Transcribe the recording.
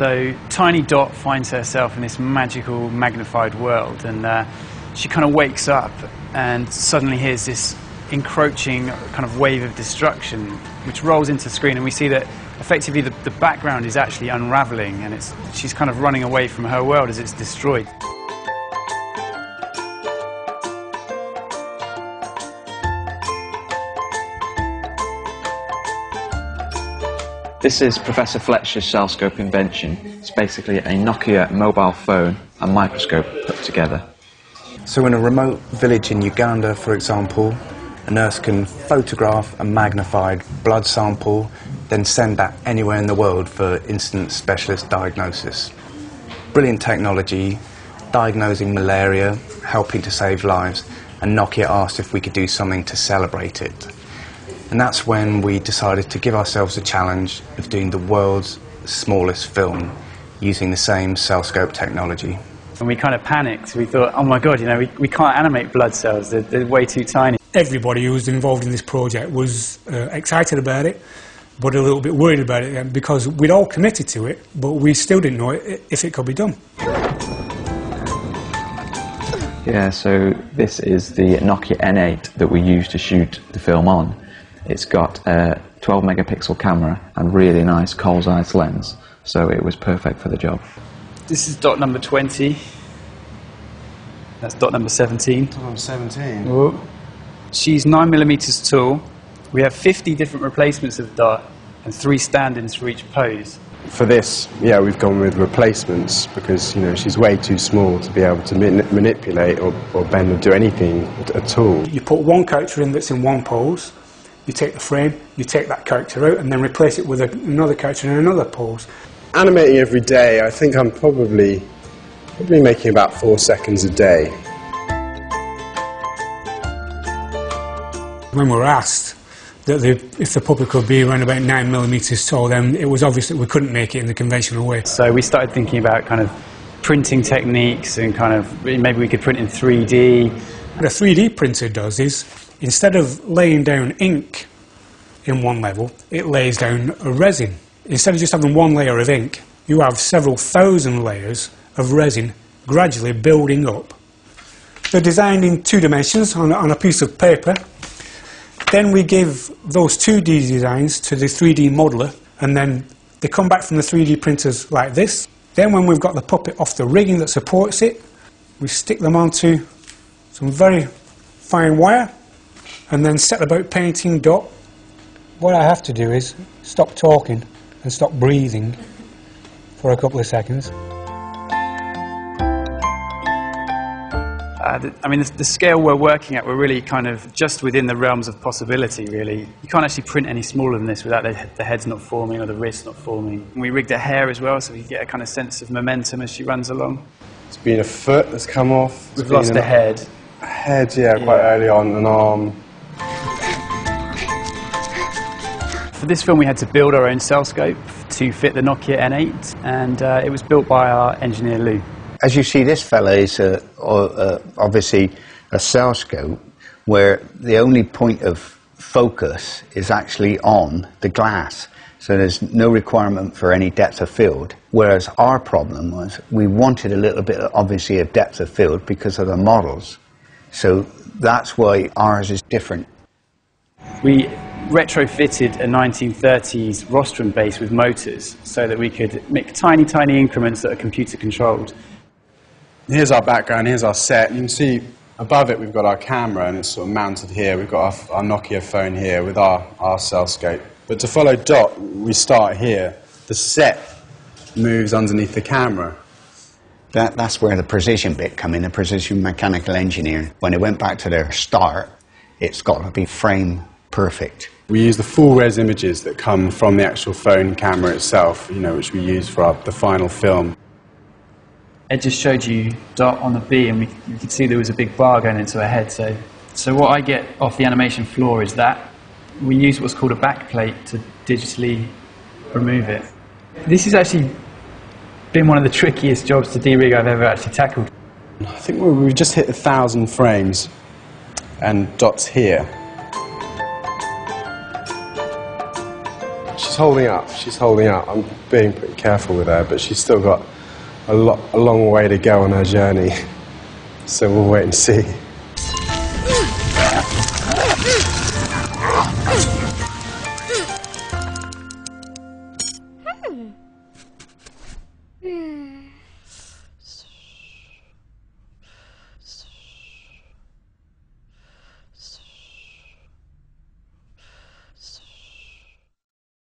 So tiny Dot finds herself in this magical, magnified world, and she kind of wakes up and suddenly hears this encroaching kind of wave of destruction, which rolls into the screen, and we see that effectively the background is actually unraveling, and she's kind of running away from her world as it's destroyed. This is Professor Fletcher's cell-scope invention. It's basically a Nokia mobile phone and microscope put together. So in a remote village in Uganda, for example, a nurse can photograph a magnified blood sample, then send that anywhere in the world for instant specialist diagnosis. Brilliant technology, diagnosing malaria, helping to save lives, and Nokia asked if we could do something to celebrate it. And that's when we decided to give ourselves a challenge of doing the world's smallest film using the same cell-scope technology. And we kind of panicked. We thought, oh my God, you know, we can't animate blood cells. They're way too tiny. Everybody who was involved in this project was excited about it, but a little bit worried about it because we'd all committed to it, but we still didn't know if it could be done. Yeah, so this is the Nokia N8 that we used to shoot the film on. It's got a 12 megapixel camera and really nice Cole's Eyes lens, so it was perfect for the job. This is Dot number 20. That's Dot number 17. Dot number 17. Whoa. She's 9mm tall. We have 50 different replacements of Dot and 3 stand-ins for each pose. For this, yeah, we've gone with replacements because, you know, she's way too small to be able to manipulate or bend or do anything at all. You put one character in that's in one pose, you take the frame, you take that character out and then replace it with another character in another pose. Animating every day, I think I'm probably making about 4 seconds a day. When we were asked that if the puppet could be around about 9mm tall, then it was obvious that we couldn't make it in the conventional way. So we started thinking about kind of printing techniques and kind of maybe we could print in 3D. What a 3D printer does is, instead of laying down ink in one level, it lays down a resin. Instead of just having one layer of ink, you have several thousand layers of resin gradually building up. They're designed in 2 dimensions on a piece of paper. Then we give those 2D designs to the 3D modeler, and then they come back from the 3D printers like this. Then when we've got the puppet off the rigging that supports it, we stick them onto some very fine wire and then set about painting Dot. What I have to do is stop talking and stop breathing for a couple of seconds. I mean, the scale we're working at, we're really kind of just within the realms of possibility, really. You can't actually print any smaller than this without the head's not forming or the wrist not forming. And we rigged her hair as well, so we get a kind of sense of momentum as she runs along. It's been a foot that's come off. We've lost a head. A head, yeah, quite early on, an arm. For this film, we had to build our own cell scope to fit the Nokia N8, and it was built by our engineer, Lou. As you see, this fella is obviously a cell scope where the only point of focus is actually on the glass. So there's no requirement for any depth of field. Whereas our problem was we wanted a little bit, obviously, of depth of field because of the models. So that's why ours is different. We retrofitted a 1930s rostrum base with motors so that we could make tiny, tiny increments that are computer controlled. Here's our background, here's our set. You can see above it we've got our camera and it's sort of mounted here. We've got our Nokia phone here with our cell scope. But to follow Dot, we start here. The set moves underneath the camera. That's where the precision bit come in, the precision mechanical engineering. When it went back to their start, it's got to be frame perfect. We use the full res images that come from the actual phone camera itself, you know, which we use for the final film. Ed just showed you Dot on the B, and you could see there was a big bar going into her head. So what I get off the animation floor is that we use what's called a backplate to digitally remove it. This has actually been one of the trickiest jobs to de-rig I've ever actually tackled. I think we've just hit 1,000 frames, and Dot's here. She's she's holding up. She's holding up. I'm being pretty careful with her, but she's still got a long way to go on her journey. So we'll wait and see.